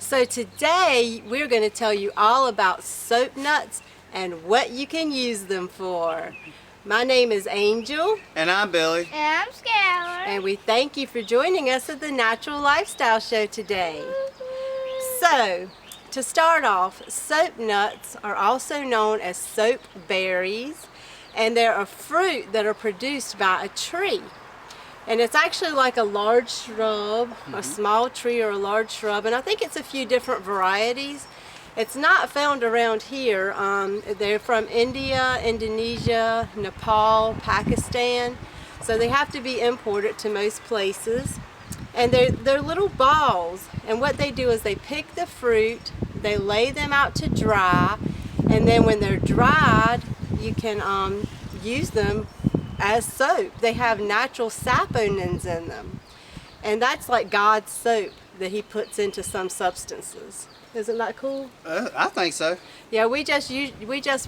So today we're going to tell you all about soap nuts and what you can use them for. My name is Angel. And I'm Billy. And I'm Skylar. And we thank you for joining us at the Natural Lifestyle Show today. So, to start off, soap nuts are also known as soap berries, and they're a fruit that are produced by a tree. And it's actually like a large shrub, a small tree or a large shrub, and I think it's a few different varieties. It's not found around here. They're from India, Indonesia, Nepal, Pakistan, so they have to be imported to most places. And they're little balls, and what they do is they pick the fruit, they lay them out to dry, and then when they're dried, you can use them as soap. They have natural saponins in them, and that's like God's soap that He puts into some substances. Isn't that cool? I think so. Yeah, we just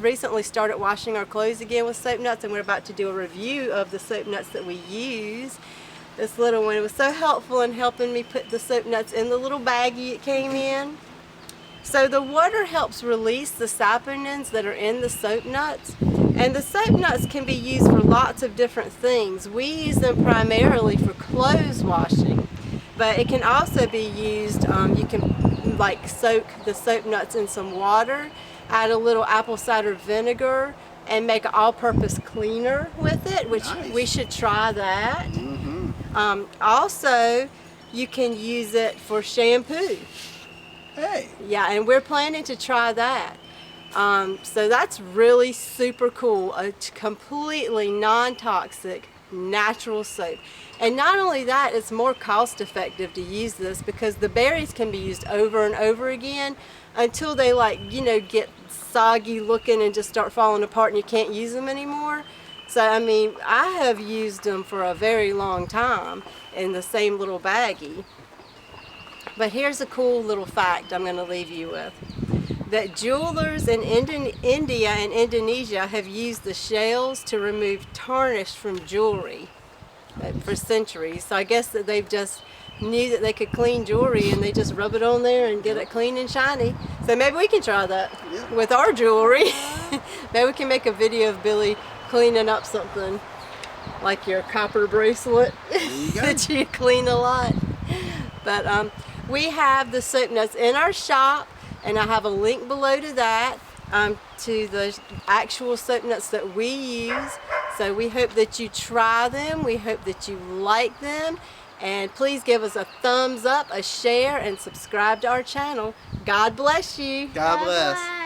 recently started washing our clothes again with soap nuts, and we're about to do a review of the soap nuts that we use. This little one was so helpful in helping me put the soap nuts in the little baggie it came in. So the water helps release the saponins that are in the soap nuts, and the soap nuts can be used for lots of different things. We use them primarily for clothes washing, but it can also be used, you can like soak the soap nuts in some water, add a little apple cider vinegar, and make an all-purpose cleaner with it, which Nice. we should try that. Also, you can use it for shampoo. Hey. Yeah, and we're planning to try that. So that's really super cool. A completely non-toxic, natural soap. And not only that, it's more cost effective to use this because the berries can be used over and over again until they get soggy looking and just start falling apart and you can't use them anymore. So I mean, I have used them for a very long time in the same little baggie. But here's a cool little fact I'm going to leave you with. That jewelers in India and Indonesia have used the shells to remove tarnish from jewelry for centuries. So I guess that they've just knew that they could clean jewelry and they just rub it on there and get it clean and shiny. So maybe we can try that with our jewelry. Maybe we can make a video of Billy cleaning up something like your copper bracelet that you clean a lot. But we have the soap nuts in our shop, and I have a link below to that, to the actual soap nuts that we use. So we hope that you try them. We hope that you like them. And please give us a thumbs up, a share, and subscribe to our channel. God bless you. God bless.